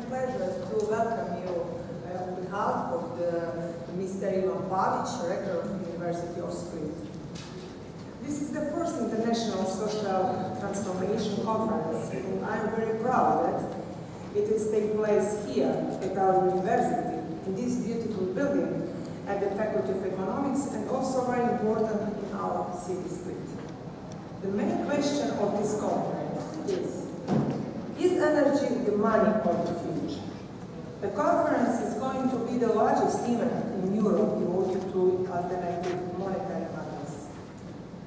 pleasure to welcome you on behalf of Mr. Ivan Pavić, Rector of the University of Split. This is the first International Social Transformation Conference, and I am very proud that it is taking place here at our university, in this beautiful building, at the Faculty of Economics, and also very important in our city, Split. The main question of this conference is energy the money of the future? The conference is going to be the largest event in Europe devoted to alternative monetary methods.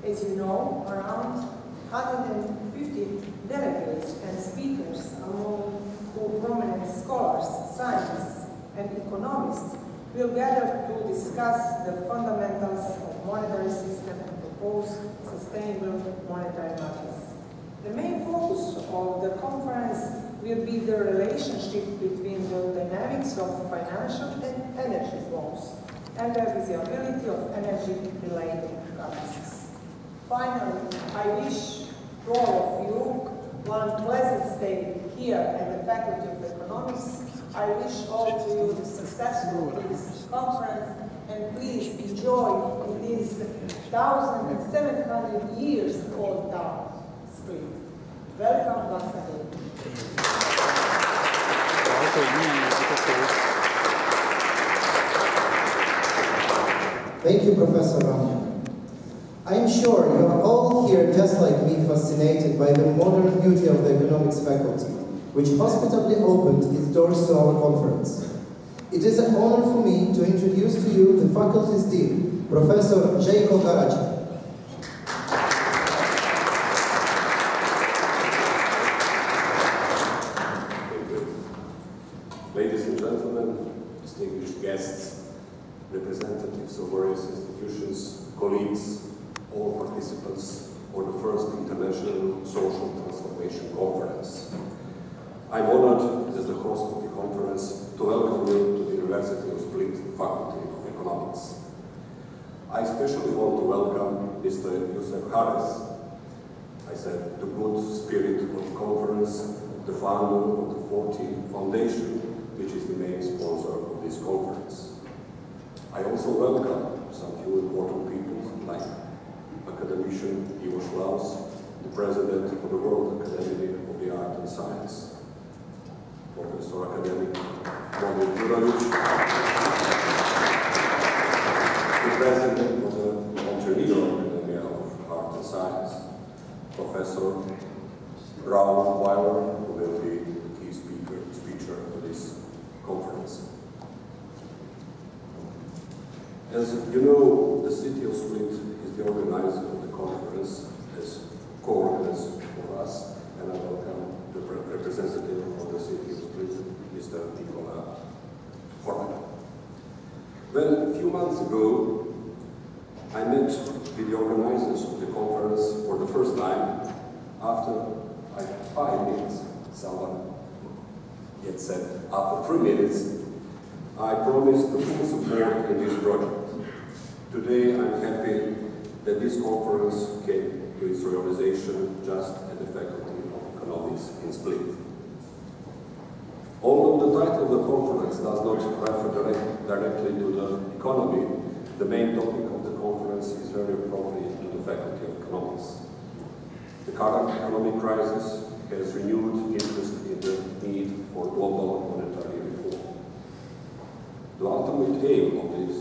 As you know, around 150 delegates and speakers, among whom prominent scholars, scientists, and economists, will gather to discuss the fundamentals of monetary system and propose sustainable monetary methods. The main focus of the conference will be the relationship between the dynamics of financial and energy flows and the visibility of energy-related currencies. Finally, I wish to all of you one pleasant stay here at the Faculty of Economics. I wish all of you the successful this conference, and please enjoy this 1,700 years old town. Welcome once again. Thank you, Professor Ramjan. I am sure you are all here just like me, fascinated by the modern beauty of the economics faculty, which hospitably opened its doors to our conference. It is an honor for me to introduce to you the faculty's dean, Professor Željko Garačan. Ladies and gentlemen, distinguished guests, representatives of various institutions, colleagues, all participants for the first International Social Transformation Conference. I'm honored as the host of the conference to welcome you to the University of Split Faculty of Economics. I especially want to welcome Mr. Josef Harris. I said the good spirit of the conference, the founder of the 40 Foundation, which is the main sponsor of this conference. I also welcome some few important people like academician Ivo Schlaus, the president of the World Academy of the Art and Science, Professor Academic Momir Đurović, the president of the Montenegro Academy of Art and Science, Professor Raoul Weiler, who will be the key speaker for this conference. As you know, the city of Split is the organizer of the conference as co-organizer for us, and I welcome the representative of the city of Split, Mr. Nikola Horvat. Well, a few months ago, I met with the organizers of the conference for the first time. After 5 minutes, someone yet said, after 3 minutes, I promised the full support in this project. Today, I'm happy that this conference came to its realization just at the Faculty of Economics in Split. Although the title of the conference does not refer directly to the economy, the main topic of the conference is very appropriate to the Faculty of Economics. The current economic crisis has renewed interest in the need for global monetary reform. The ultimate aim of this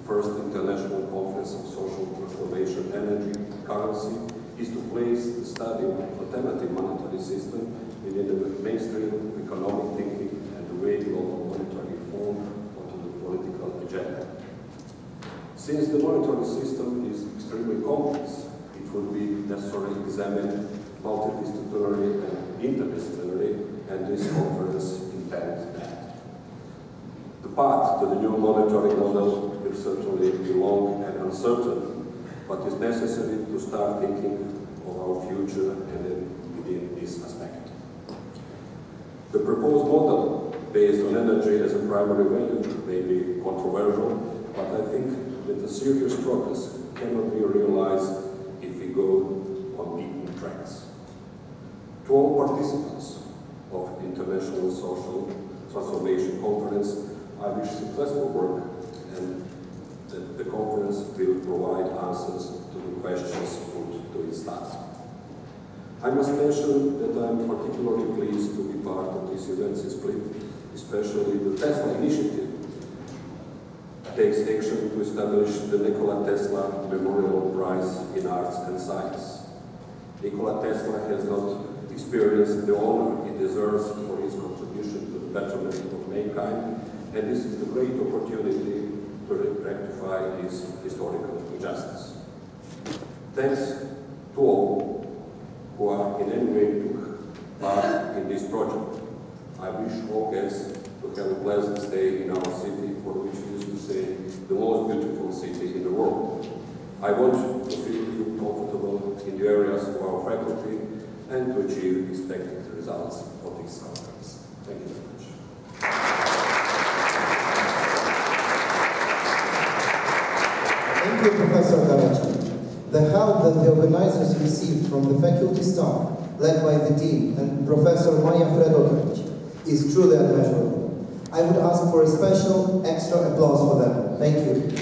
first International Conference on Social Transformation Energy Currency is to place the study of alternative monetary system within the mainstream of economic thinking and the way global monetary reform onto the political agenda. Since the monetary system is extremely complex, it would be necessary to examine multidisciplinary and interdisciplinary, and this conference intends that. The path to the new monetary model will certainly be long and uncertain, but is necessary to start thinking of our future and within this aspect. The proposed model, based on energy as a primary value, may be controversial, but I think that the serious progress cannot be realized if we go on beaten tracks. To all participants of International Social Transformation Conference. I wish successful work and that the conference will provide answers to the questions put to its task. I must mention that I am particularly pleased to be part of this event in Split, especially the Tesla initiative takes action to establish the Nikola Tesla Memorial Prize in Arts and Science. Nikola Tesla has not experienced the honor he deserves for his contribution to the betterment of mankind, and this is a great opportunity to rectify this historical injustice. Thanks to all who are in any way took part in this project. I wish all guests to have a pleasant stay in our city, for which we used to say the most beautiful city in the world. I want to feel you comfortable in the areas of our faculty and to achieve expected results of this conference. Thank you very much. Thank you, Professor Garaci. The help that the organizers received from the faculty staff, led by the Dean and Professor Maja Fredotovic, is truly unmeasurable. I would ask for a special extra applause for them. Thank you.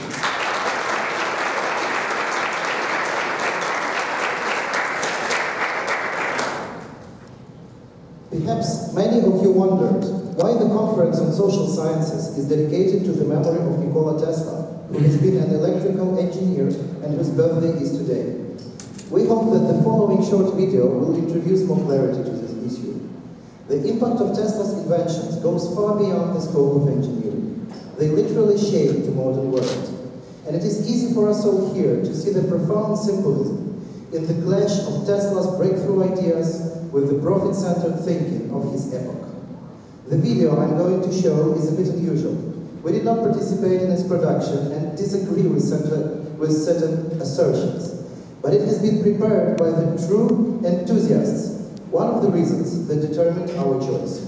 Perhaps many of you wondered why the Conference on Social Sciences is dedicated to the memory of Nikola Tesla, who has been an electrical engineer and whose birthday is today. We hope that the following short video will introduce more clarity to this issue. The impact of Tesla's inventions goes far beyond the scope of engineering. They literally shape the modern world. And it is easy for us all here to see the profound symbolism in the clash of Tesla's breakthrough ideas with the profit-centered thinking of his epoch. The video I'm going to show is a bit unusual. We did not participate in its production and disagree with certain assertions, but it has been prepared by the true enthusiasts, one of the reasons that determined our choice.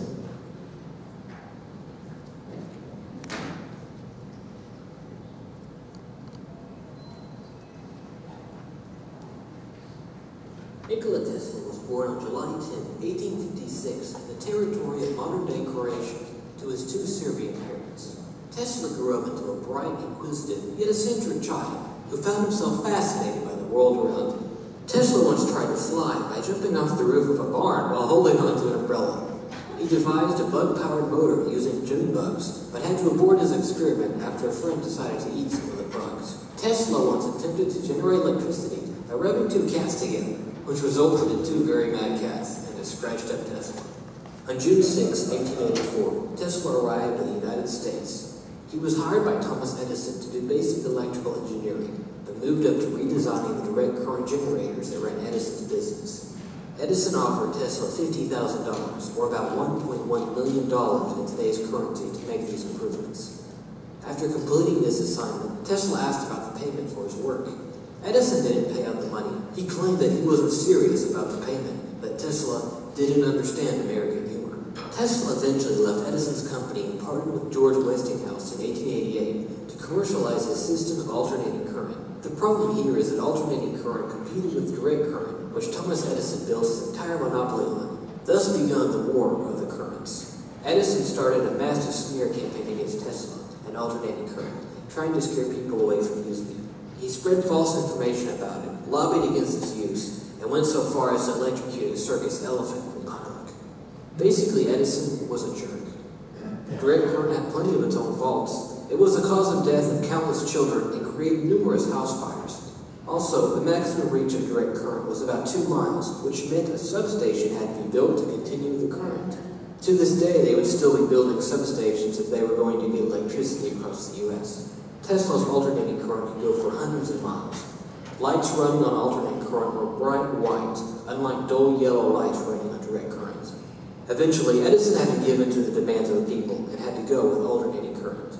Nikola Tesla was born on July 10, 1856 in the territory of modern-day Croatia to his two Serbian parents. Tesla grew up into a bright, inquisitive, yet eccentric child who found himself fascinated by the world around him. Tesla once tried to fly by jumping off the roof of a barn while holding onto an umbrella. He devised a bug-powered motor using June bugs, but had to abort his experiment after a friend decided to eat some of the bugs. Tesla once attempted to generate electricity by rubbing two cats together, which resulted in two very mad cats and a scratched-up Tesla. On June 6, 1884, Tesla arrived in the United States. He was hired by Thomas Edison to do basic electrical engineering, but moved up to redesigning the direct current generators that ran Edison's business. Edison offered Tesla $50,000, or about $1.1 million in today's currency, to make these improvements. After completing this assignment, Tesla asked about the payment for his work. Edison didn't pay out the money. He claimed that he wasn't serious about the payment, that Tesla didn't understand American humor. Tesla eventually left Edison's company and partnered with George Westinghouse in 1888 to commercialize his system of alternating current. The problem here is that alternating current competed with direct current, which Thomas Edison built his entire monopoly on. Thus began the war of the currents. Edison started a massive smear campaign against Tesla and alternating current, trying to scare people away from using it. He spread false information about it, lobbied against its use, and went so far as to electrocute a circus elephant in public. Basically, Edison was a jerk. Direct current had plenty of its own faults. It was the cause of death of countless children and created numerous house fires. Also, the maximum reach of direct current was about 2 miles, which meant a substation had to be built to continue the current. To this day, they would still be building substations if they were going to get electricity across the U.S. Tesla's alternating current could go for hundreds of miles. Lights running on alternating current were bright white, unlike dull yellow lights running on direct current. Eventually, Edison had to give in to the demands of the people and had to go with alternating current.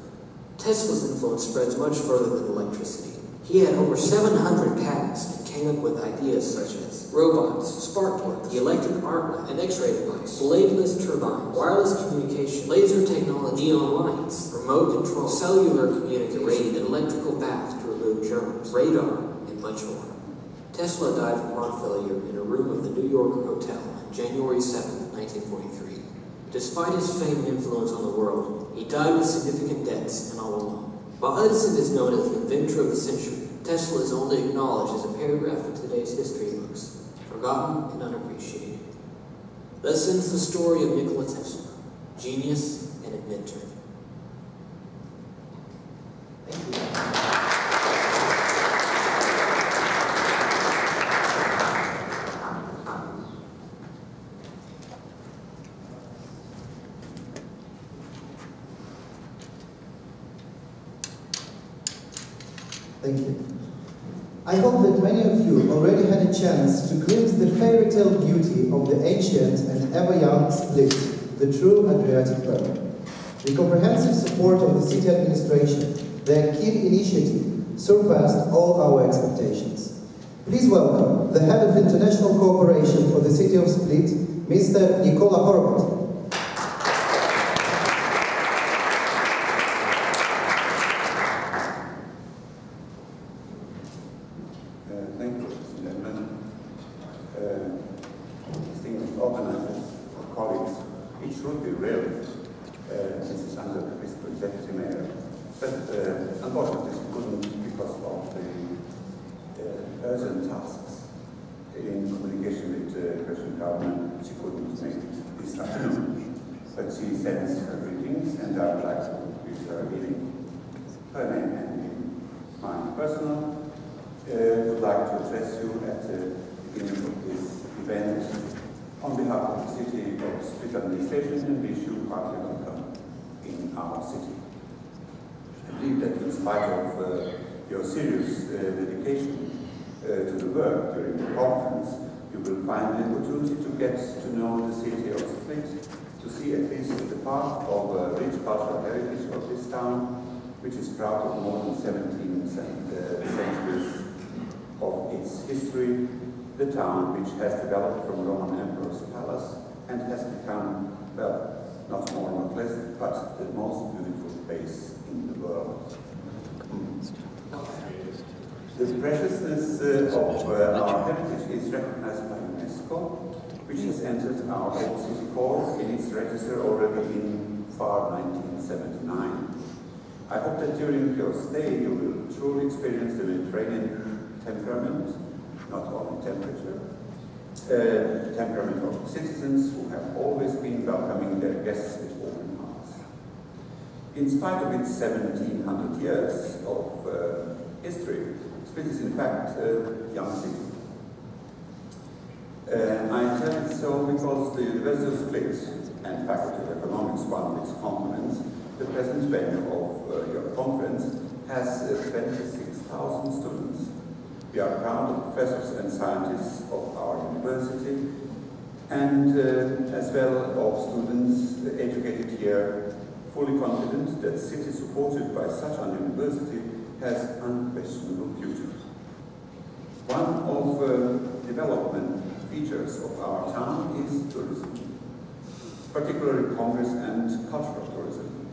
Tesla's influence spreads much further than electricity. He had over 700 patents and came up with ideas such as robots, spark plugs, the electric arc lamp, an X-ray device, bladeless turbines, wireless communication, laser technology, neon lights, remote control, cellular communication, an electrical bath to remove germs, radar, and much more. Tesla died from heart failure in a room of the New York Hotel on January 7, 1943. Despite his fame and influence on the world, he died with significant debts and all alone. While Edison is known as the inventor of the century, Tesla is only acknowledged as a paragraph in today's history books, forgotten and unappreciated. Thus ends the story of Nikola Tesla, genius and inventor. Thank you. Thank you. I hope that many of you already had a chance to glimpse the fairy tale beauty of the ancient and ever-young Split, the true Adriatic pearl. The comprehensive support of the city administration, their keen initiative, surpassed all our expectations. Please welcome the head of international cooperation for the city of Split, Mr. Nikola Horvat. She sends her greetings, and I would like to wish her healing. Her name and mine personal. Would like to address you at the beginning of this event on behalf of the city of Split administration and wish you heartily welcome in our city. I believe that in spite of your serious dedication to the work during the conference, you will find the opportunity to get to know the city of Split, to see at least the part of rich cultural heritage of this town, which is proud of more than 17 centuries of its history, the town which has developed from Roman Emperor's palace and has become, well, not more, not less, but the most beautiful place in the world. The preciousness of our heritage is recognized by UNESCO, which has entered our old city core in its register already in far 1979. I hope that during your stay you will truly experience the Mediterranean temperament, not only temperature, the temperament of citizens who have always been welcoming their guests with open hearts. In spite of its 1700 years of history, Split is in fact a young city. I tell it so because the University of Split and Faculty of Economics, one of its components, the present venue of your conference, has 26,000 students. We are proud of professors and scientists of our university, and as well of students educated here, fully confident that a city supported by such a university has unquestionable future. One of development features of our town is tourism, particularly congress and cultural tourism.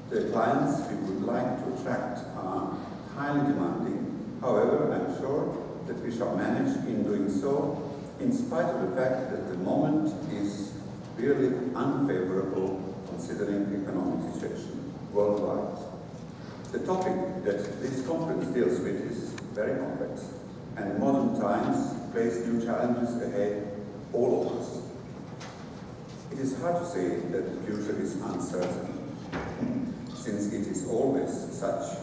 The clients we would like to attract are highly demanding. However, I'm sure that we shall manage in doing so, in spite of the fact that the moment is really unfavorable considering the economic situation worldwide. The topic that this conference deals with is very complex, and modern times place new challenges ahead all of us. It is hard to say that the future is uncertain, since it is always such.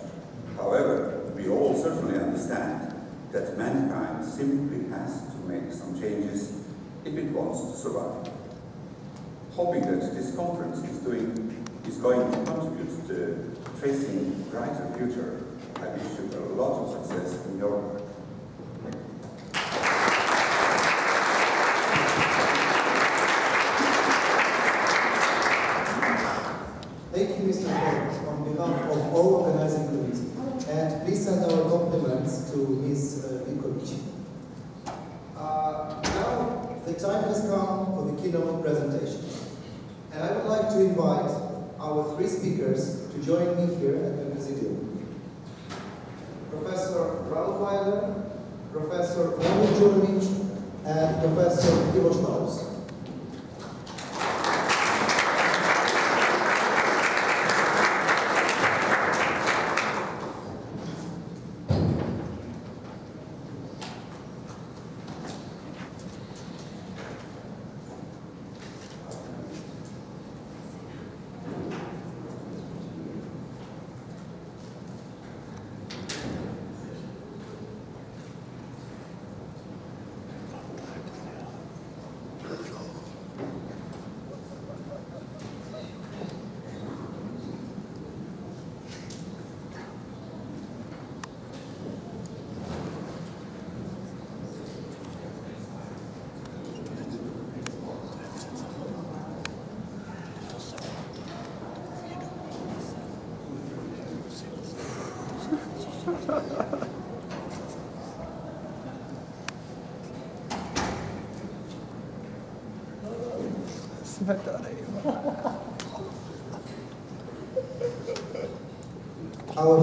However, we all certainly understand that mankind simply has to make some changes if it wants to survive. Hoping that this conference is going to contribute to tracing a brighter future, I wish you a lot of success in your work. Thank you, Mr. Horvat, on behalf of all organizing committee. And please send our compliments to Ms. Ikovic. Now, the time has come for the keynote presentation. And I would like to invite our three speakers to join me here at the Presidium. Professor Ralph Weiler, Professor Omir Djurmic, and Professor Ivo Schnauz. Our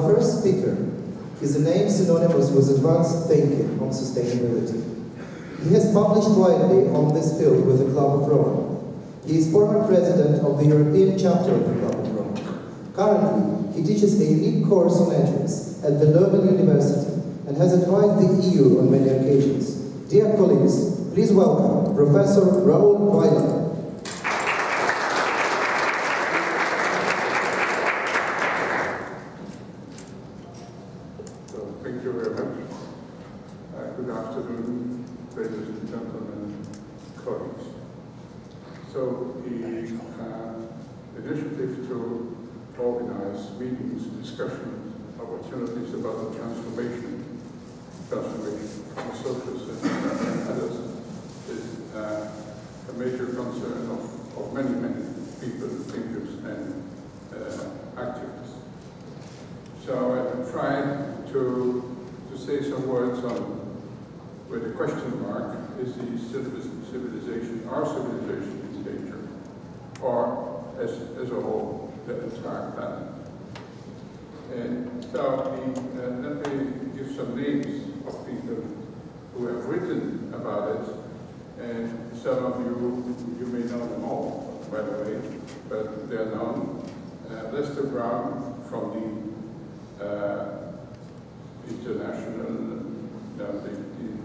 first speaker is a name synonymous with advanced thinking on sustainability. He has published widely on this field with the Club of Rome. He is former president of the European chapter of the Club of Rome. Currently, he teaches a unique course on ethics at the Leuven University and has advised the EU on many occasions. Dear colleagues, please welcome Professor Raoul Weiler. Thank you very much. Good afternoon, ladies and gentlemen, colleagues. So the initiative to organize meetings, discussions, opportunities about the transformation of the social system and others is a major concern of many, many people, thinkers and activists. So I tried to say some words on where the question mark is the civilization, our civilization in danger, or as a whole, the entire planet. And so let me give some names of people who have written about it, and some of you may know them all, by the way, but they're known. Lester Brown from the International, the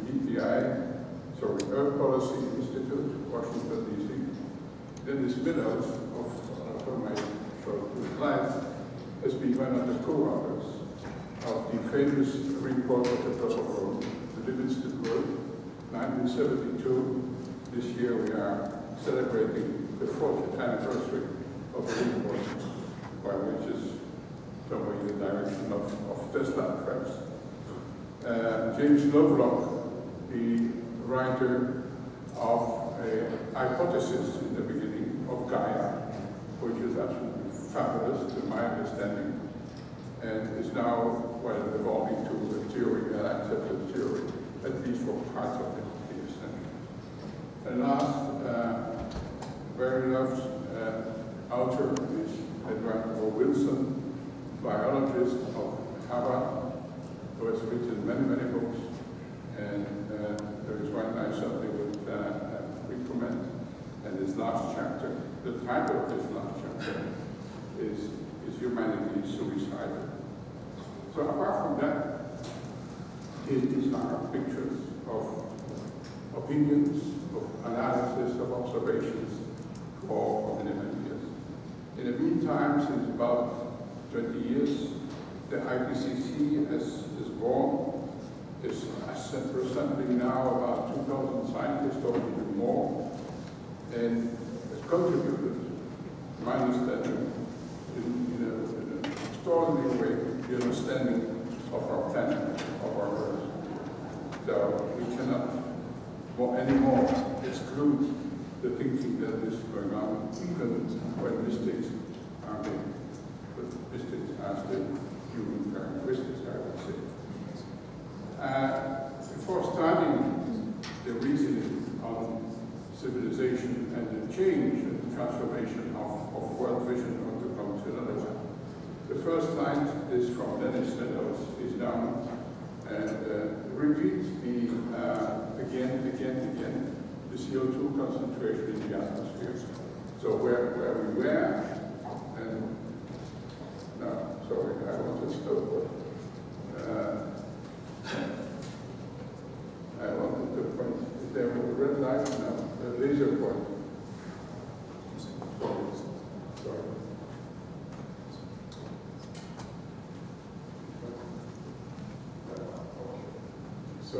EPI, sorry, Earth Policy Institute, Washington, D.C. Dennis Meadows, of whom I showed two slides, has been one of the co-authors of the famous report of the Club of Rome, The Limits to Growth, 1972. This year we are celebrating the 40th anniversary of the report, which is somewhere in the direction of Tesla, perhaps. James Lovelock, the writer of a hypothesis in the beginning of Gaia, which is absolutely fabulous to my understanding, and is now evolving to a theory, an accepted theory, at least for parts of it, he is saying. And last, very loved author is Edward O. Wilson, biologist of Harvard, who has written many, many books, and there is one I certainly would recommend. And his last chapter, the title of his last chapter is Humanity Suicidal? So apart from that, these are pictures of opinions, of analysis, of observations for many, many years. In the meantime, since about 20 years, the IPCC is born. It's representing now about 2,000 scientists or even more, and has contributed, to my understanding, in an extraordinary way, the understanding of our planet, of our Earth. So we cannot anymore exclude the thinking that is going on, even when mistakes are made. But mistakes are still human characteristics, I would say. Before starting the reasoning on civilization and the change and the transformation of world vision onto functionalism, the first slide is from Dennis Meadows. He's down and repeats again, the CO2 concentration in the atmosphere. So where we were, and no, sorry, I want to stop. I wanted to point, is there a red light? No, the laser point. Sorry. So,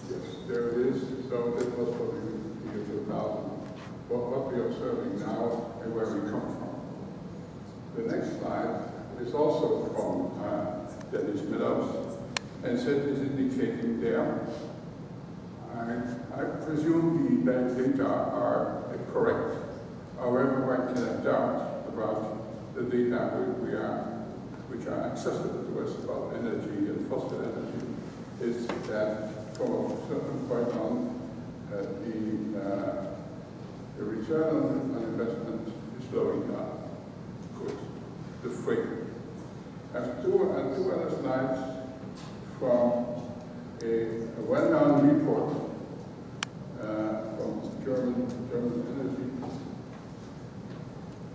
yes, there it is. So that was what we were about, what we are observing now and where we come from. The next slide is also from Dennis Meadows, and said is indicating there. I presume the data are correct. However, one can have doubt about the data we are which are accessible to us about energy and fossil energy, is that from a certain point on, the return on investment is slowing down. Good. The frame. I have two other slides from a well-known report from German Energy,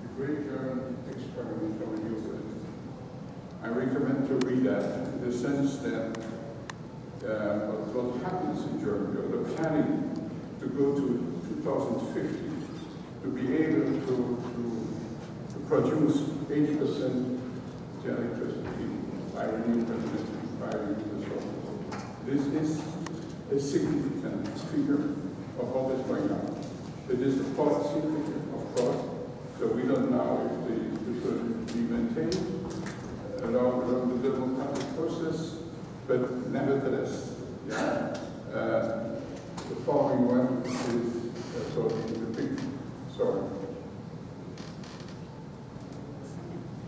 the great German experiment on renewables. I recommend to read that in the sense that what happens in Germany, or the planning to go to 2050, to be able to produce 80% of the electricity by renewable energy, by renewable sources. This is a significant figure of what is going on. It is a policy figure, of course, so we don't know if this will be maintained along the democratic process, but nevertheless, yeah, the following one is sort of the big, sorry.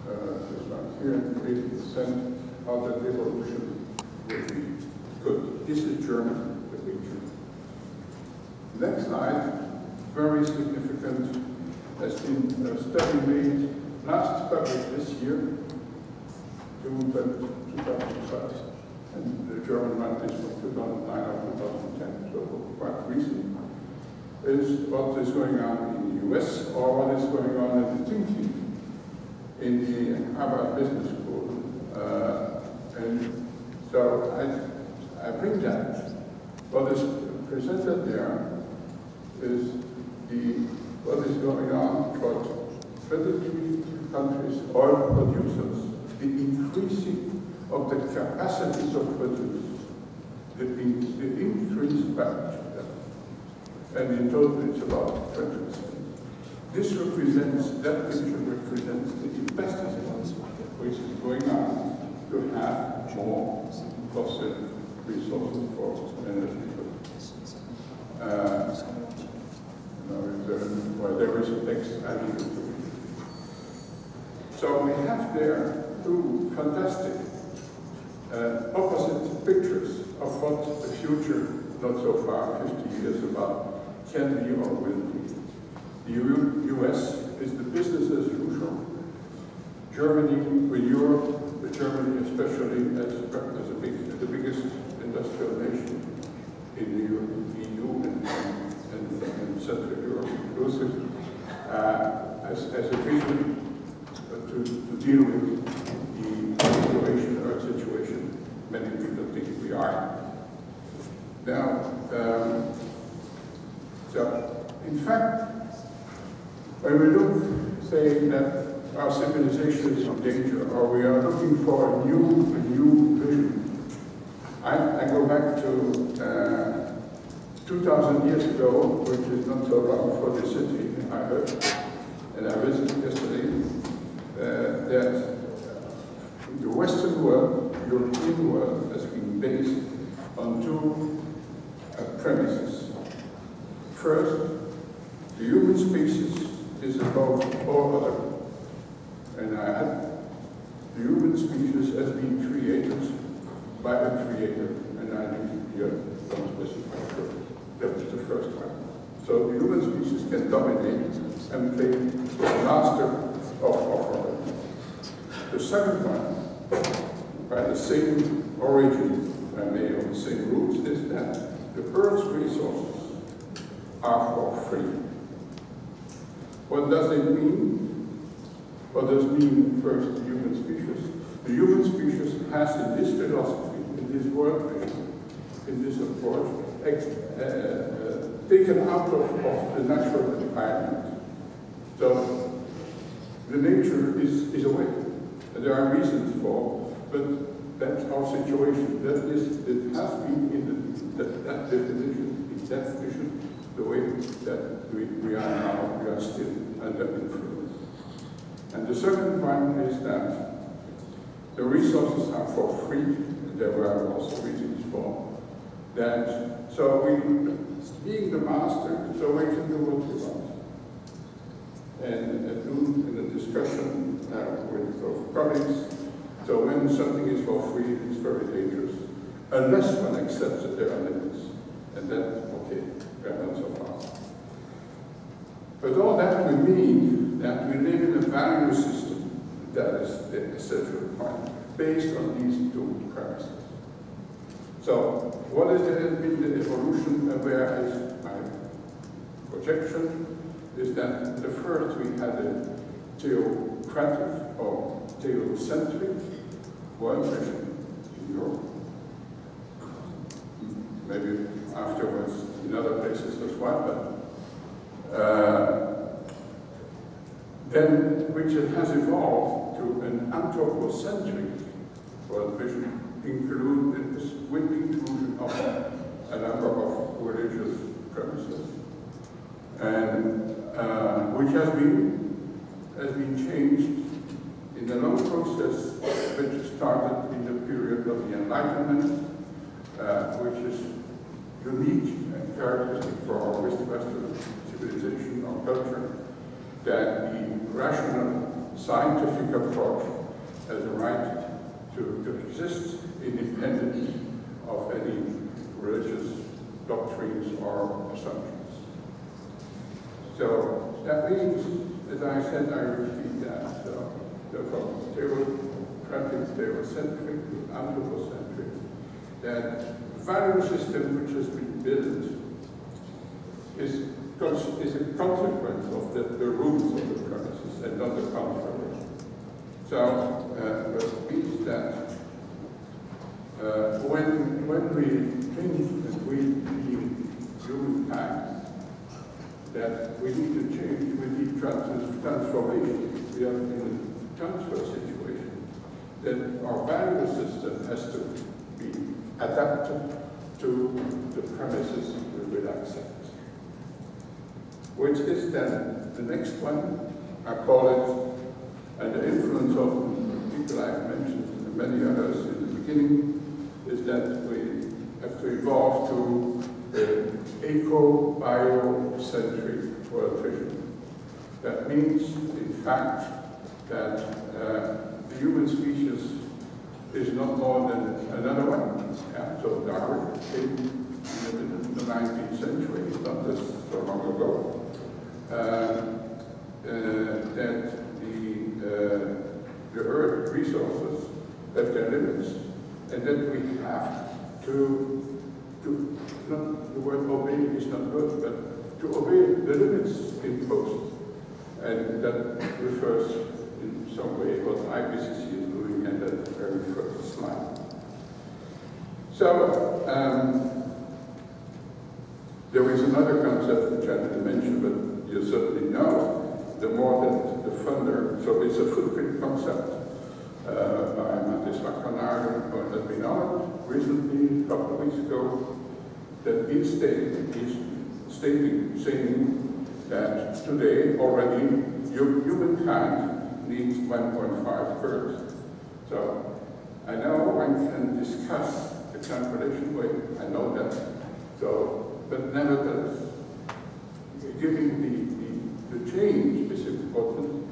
This one here, 80% of the revolution will be good. This is Germany, the picture. Next slide, very significant, has been a study made, last published this year, June 2012, and the German one is from 2009 or 2010, so quite recent, is what is going on in the US, or what is going on in the thinking in the Harvard Business School. And so I bring that. What is presented there is what is going on for 23 countries, oil producers, the increasing of the capacities of produce, the increased value. And in total it's about 20%. This represents, that picture represents the investment which is going on to have more fossil resources for energy. Well, there is a text I need to read. So we have there two fantastic opposite pictures of what the future, not so far, 50 years about, can be or will be. The US is the business as usual. Germany with Europe, but Germany especially as the biggest industrial nation in the EU and Central Europe inclusive, as a vision to deal with the situation, Earth situation, many people think we are. Now, so in fact, when we look, say that our civilization is in danger, or we are looking for a new vision, I go back to 2,000 years ago, which is not so long for the city, I heard, and I visited yesterday, that the Western world, European world, has been based on two premises. First, the human species is above all other. And the human species has been created by a creator, and I need here don't specify first. That is the first one. So the human species can dominate and play the master of order. The second one, by the same origin, if I may, or the same roots, is that the Earth's resources are for free. What does it mean? What does it mean, first, the human species? The human species has, in this philosophy, in this world vision, in this approach, taken out of the natural environment. So, the nature is away. There are reasons for, but that's our situation. It has been in that definition, in that vision, the way that we are now, we are still under influence. And the second one is that the resources are for free, and there were also reasons for that. So being the master, so we can do what we want. And at noon, in a discussion with colleagues, So when something is for free, it's very dangerous, unless one accepts that there are limits. And then, okay, we are not so far. But all that will mean that we live in a value system that is the essential point, based on these two premises. So, what has been the evolution, and where is my projection, is that the first we had a theocratic or theocentric world vision in Europe. Maybe afterwards in other places as well, but then which has evolved to an anthropocentric world vision, with the inclusion of a number of religious premises, and which has been changed in the long process which started in the period of the Enlightenment, which is unique and characteristic for our Western civilization or culture, that the rational scientific approach has a right to exist independent of any religious doctrines or assumptions. So that means, as I said, I repeat that. So from theocratic, theocentric, anthropocentric, that the value system which has been built is a consequence of the roots of the premises and not the contrary. So it means that when we think that we humankind, that we need to change, we need transformation. We are in a transfer situation. That our value system has to be adapted to the premises we will accept. Which is then the next one, I call it, and the influence of people I've mentioned and many others in the beginning, is that we have to evolve to an eco-biocentric world vision. That means, in fact, that the human species is not more than another one. Yeah? So Darwin came in the 19th century, not so long ago. That the Earth resources have their limits, and that we have to not, the word obey is not good, but to obey the limits imposed. And that refers in some way what IPCC is doing in that very first slide. So, there is another concept which I didn't mention, but you certainly know, the more that the funder, so it's a footprint concept by Matthijs van Canaren, who has been on recently, a couple of weeks ago, that he's saying that today already humankind needs 1.5 Earth. So I know one can discuss the calculation way, I know that. So, but nevertheless, giving the change is important,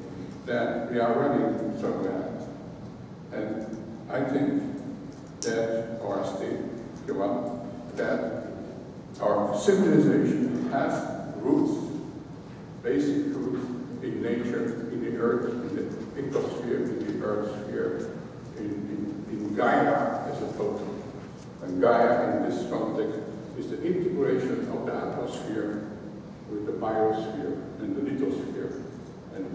that we are running somewhere. And I think that our state, that our civilization has roots, basic roots in nature, in the earth, in the ecosphere, in the earth sphere, in Gaia as a total. And Gaia in this context is the integration of the atmosphere with the biosphere and the lithosphere. And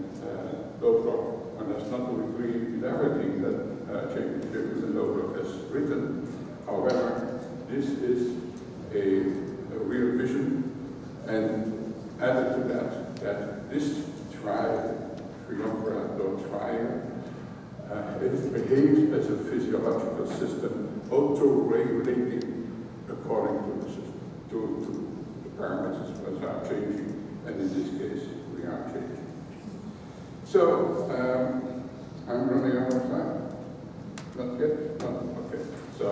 Lovelock, one has not to agree with everything that James Jacobs and Lovelock has written. However, this is a real vision, and added to that this triumvirate or triad, it behaves as a physiological system, auto-regulating according to the system, to the parameters that are changing, and in this case, we are changing. So, I'm running out of time. Not yet? No? Okay. So,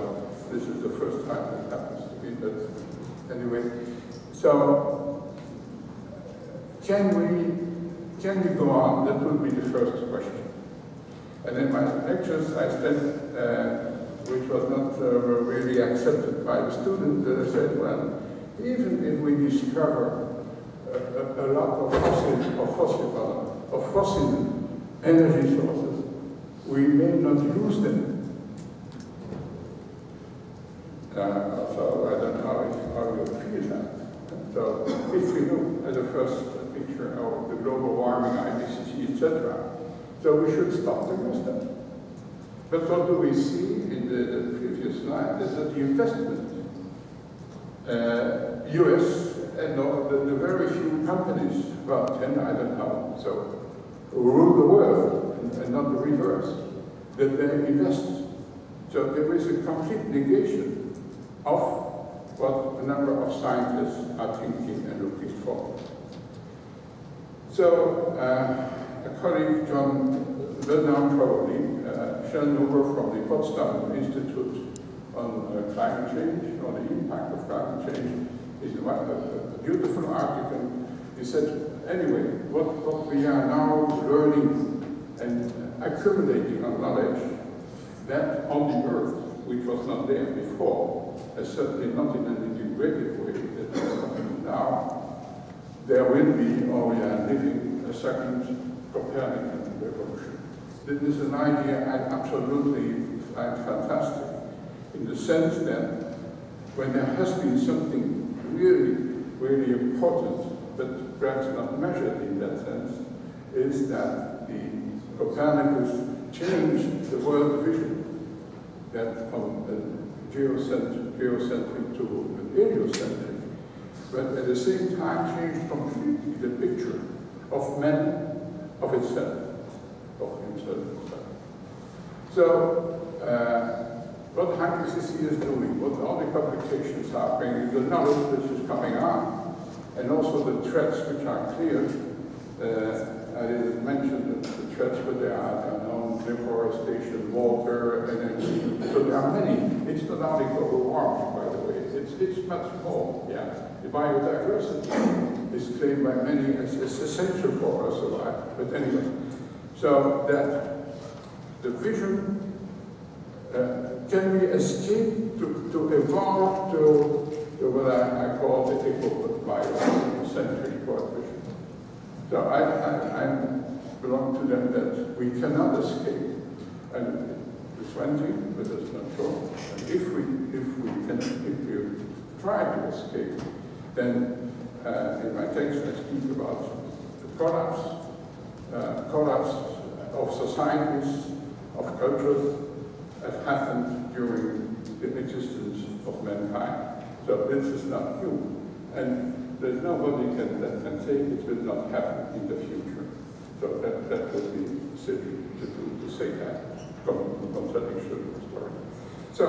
this is the first time that happens to me, but anyway. So, can we go on? That would be the first question. And in my lectures I said, which was not really accepted by the students, that I said, well, even if we discover a lot of fossil energy sources, we may not use them. So I don't know how you feel that. So if we look at the first picture of the global warming, IPCC, etc., so we should stop to use them. But what do we see in the previous slide is that the investment, US and the very few companies, well, 10, I don't know, so rule the world and not the reverse, that they invest. So there is a complete negation of what a number of scientists are thinking and looking for. So a colleague, John Bernard probably, Shel Nuber from the Potsdam Institute on climate change, or the impact of climate change, is a beautiful article. He said, anyway, what we are now learning and accumulating on knowledge, that on the Earth, which was not there before, certainly not in an integrated way that is happening now, there will be, or we are living, a second Copernican revolution. This is an idea I absolutely find fantastic, in the sense that when there has been something really, really important, but perhaps not measured in that sense, is that the Copernicus changed the world vision, that from geocentric to an heliocentric, but at the same time changed completely the picture of man, of itself, of himself. So, what IPCC is doing, what all the publications are bringing, the knowledge which is coming on, and also the threats which are clear. I didn't mention the threats, but there are known: deforestation, water, energy. So there are many. It's not only global warming, by the way. It's much more. Yeah, the biodiversity is claimed by many as essential for us alive. But anyway, so that the vision. Can we escape to evolve to what I call the eco-biocentric world vision? So I belong to them that we cannot escape. And it's 20, but it's not sure. And if we try to escape, then in my text I speak about the collapse of societies, of cultures, have happened during the existence of mankind. So this is not new. And there's nobody that can say it will not happen in the future. So that would be silly to say that concerning children's story. So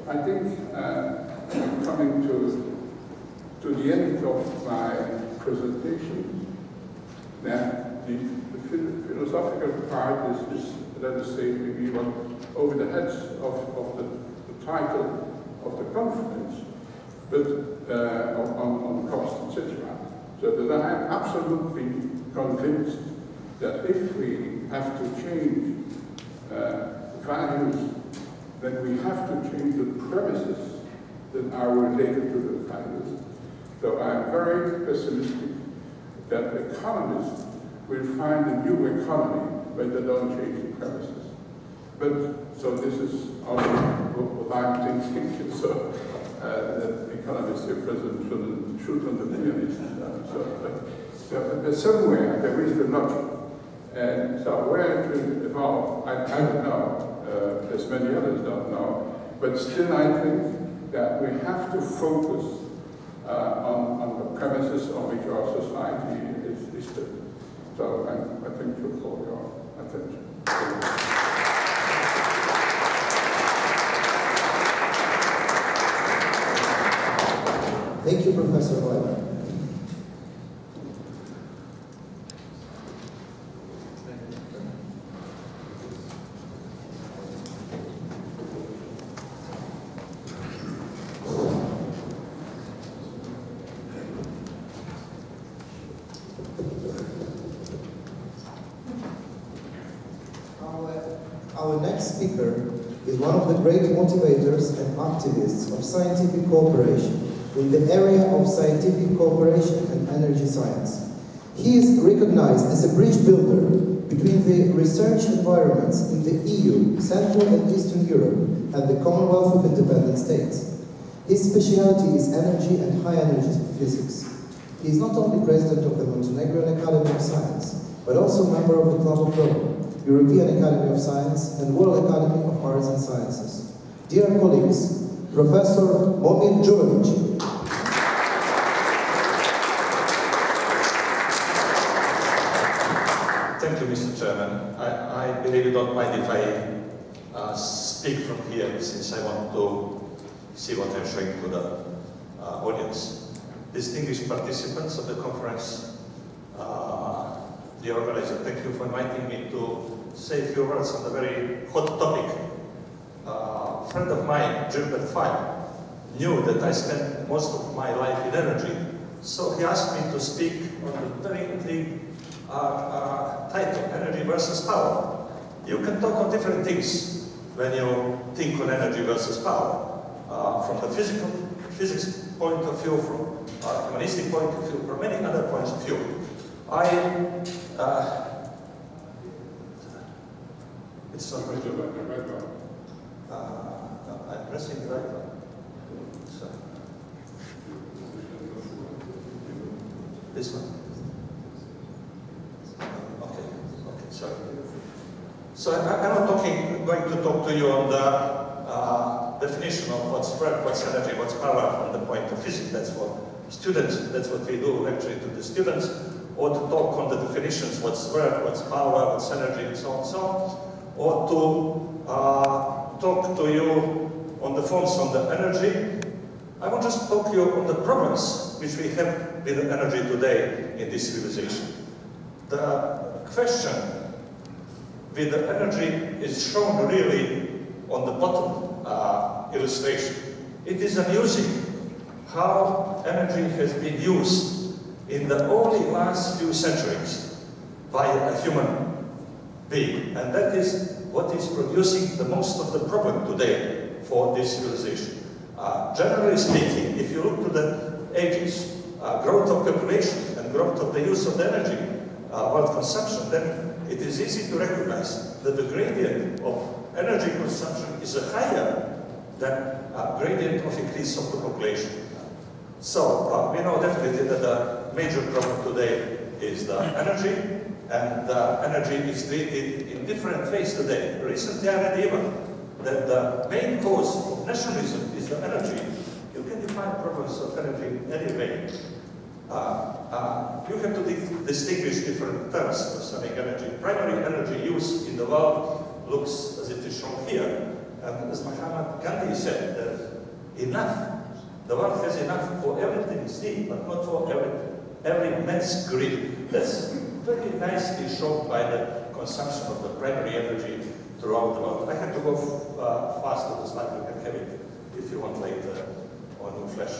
I think I'm coming to the end of my presentation. That the philosophical part is let us say, maybe over the heads of the title of the conference, but on cost, etc. So that I am absolutely convinced that if we have to change values, then we have to change the premises that are related to the values. So I am very pessimistic that economists will find a new economy when they don't change the premises. But, so this is also what I'm thinking, so that economists here present shouldn't shoot on the pianist. But somewhere there is the logic. And so where it will evolve, I don't know, as many others don't know, but still I think that we have to focus on the premises on which our society is built. So I thank you for your attention. Thank you, Professor Euler. Our next speaker is one of the great motivators and activists of scientific cooperation in the area of scientific cooperation and energy science. He is recognized as a bridge builder between the research environments in the EU, Central and Eastern Europe, and the Commonwealth of Independent States. His specialty is energy and high energy physics. He is not only president of the Montenegrin Academy of Science, but also member of the Club of Rome, European Academy of Science, and World Academy of Arts and Sciences. Dear colleagues, Professor Momir Đurović. Thank you, Mr. Chairman. I believe you don't mind if I speak from here, since I want to see what I'm showing to the audience. Distinguished participants of the conference, the organizer, thank you for inviting me to say a few words on a very hot topic. A friend of mine, Gilbert Fine, knew that I spent most of my life in energy, so he asked me to speak on the very intriguing title, energy versus power. You can talk on different things when you think on energy versus power. From the physics point of view, from a humanistic point of view, from many other points of view. It's not right. I'm pressing the right one. So, this one. Okay, sorry. So I'm going to talk to you on the definition of what's work, what's energy, what's power from the point of physics. That's for students, that's what we do lecturing to the students, or to talk on the definitions, what's work, what's power, what's energy, and so on and so on, or to talk to you on the forms on the energy. I want just to talk to you on the problems which we have with energy today in this civilization. The question with the energy is shown really on the bottom illustration. It is amusing how energy has been used in the only last few centuries by a human being, and that is what is producing the most of the problem today for this civilization. Generally speaking, if you look to the ages, growth of population and growth of the use of the energy, world consumption, then it is easy to recognize that the gradient of energy consumption is higher than gradient of increase of the population. So we know definitely that the major problem today is the energy, and energy is treated in different ways today. Recently I read even that the main cause of nationalism is the energy. You can define problems of energy in any way. You have to distinguish different terms concerning energy. Primary energy use in the world looks as it is shown here. And as Mahatma Gandhi said, that enough, the world has enough for everything's need, but not for every man's greed. That's very nicely shown by the consumption of the primary energy throughout the world. I had to go fast to the slide, you can have it if you want later on in flash.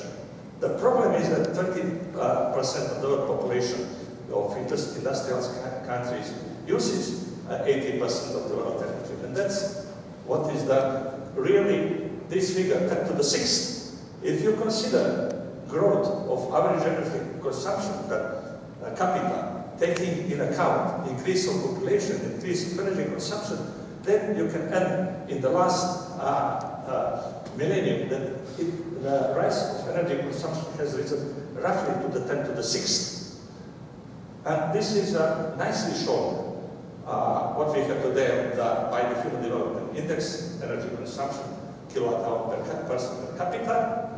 The problem is that 20% of the world population of industrial countries uses 80% of the world energy. And that's what is the really, this figure 10 to the 6th. If you consider growth of average energy consumption per capita, taking in account increase of population, increase of energy consumption, then you can end in the last millennium that the rise of energy consumption has risen roughly to the 10 to the 6th. And this is nicely shown what we have today by the Human Development Index, energy consumption, kilowatt hour per person per capita.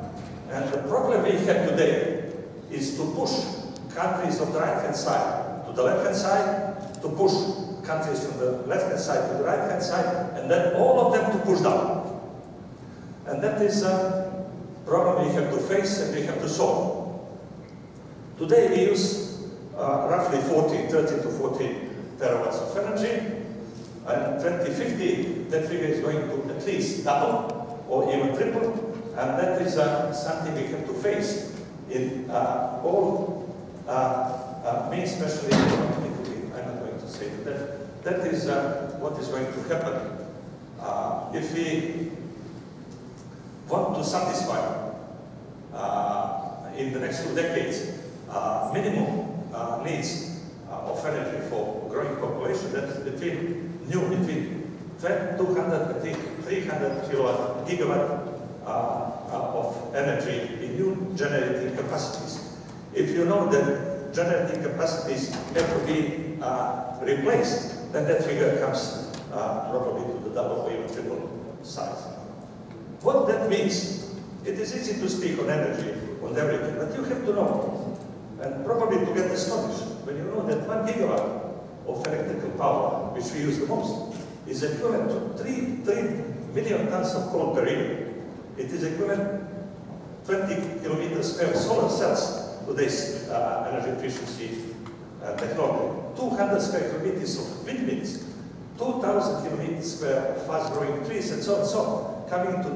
And the problem we have today is to push countries on the right-hand side to the left-hand side, to push countries from the left-hand side to the right-hand side, and then all of them to push down. And that is a problem we have to face and we have to solve. Today we use roughly 30 to 40 terawatts of energy, and 2050 that figure is going to at least double or even triple, and that is something we have to face in all means, especially economically. I'm not going to say that. That is what is going to happen if we want to satisfy in the next 2 decades minimum needs of energy for growing population, that is between 200 and 300 gigawatt of energy in new generating capacities. If you know that generating capacities have to be replaced, then that figure comes probably to the double or even triple size. What that means, it is easy to speak on energy, on everything, but you have to know, and probably to get astonished, when you know that 1 gigawatt of electrical power, which we use the most, is equivalent to 3 million tons of coal per year. It is equivalent 20 kilometers square solar cells, today's energy efficiency technology. 200 square kilometers of windmills, 2,000 kilometers square of fast-growing trees, and so on, coming to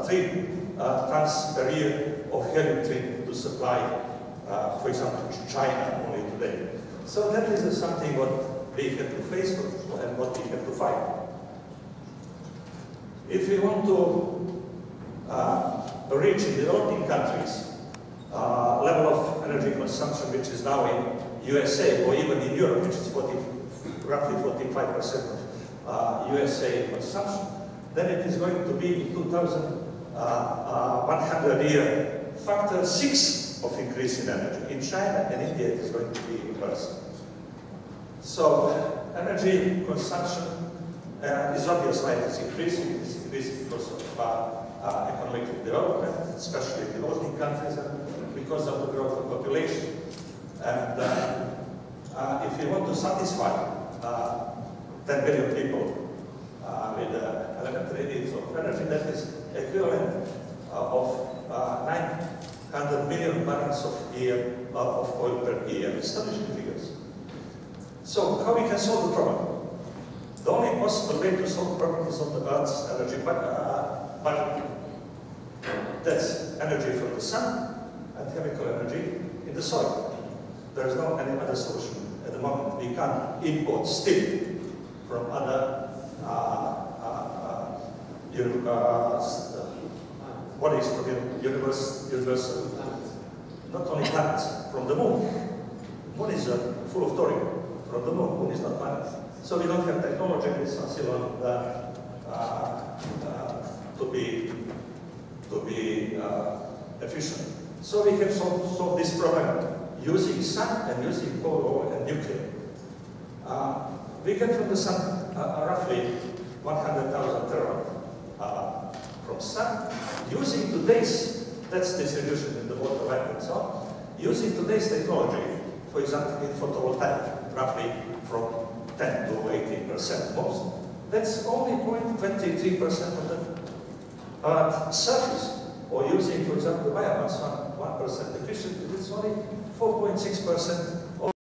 3 tons per year of helium-3 to supply, for example, China only today. So that is something what we have to face and what we have to fight. If we want to reach in developing countries level of energy consumption which is now in USA or even in Europe, which is roughly 45% of USA consumption, then it is going to be in 2100 year factor 6 of increase in energy. In China and India it is going to be reversed. So energy consumption is obviously it is increasing because of economic development, especially in developing countries, and because of the growth of population. And if you want to satisfy 10 billion people with elementary needs of energy, that is equivalent of 900 million barrels of oil per year. Astonishing figures. So how we can solve the problem? The only possible way to solve the problem is on the Earth's energy budget. That's energy from the sun and chemical energy in the soil. There is no any other solution at the moment. We can't import steel from other bodies from the universe, not only planets, from the moon. The moon is full of thorium. From the moon, moon is not planet. So we don't have technology in this to be efficient. So we have solved this problem using sun and using coal, oil, and nuclear. We get from the sun roughly 100,000 terawatt from sun. Using today's, that's distribution in the water line and so on, using today's technology, for example, in photovoltaic, roughly from 10 to 18% most, that's only 0.23% of the surface. Or using, for example, biomass, 1% efficiency, it's only 4.6%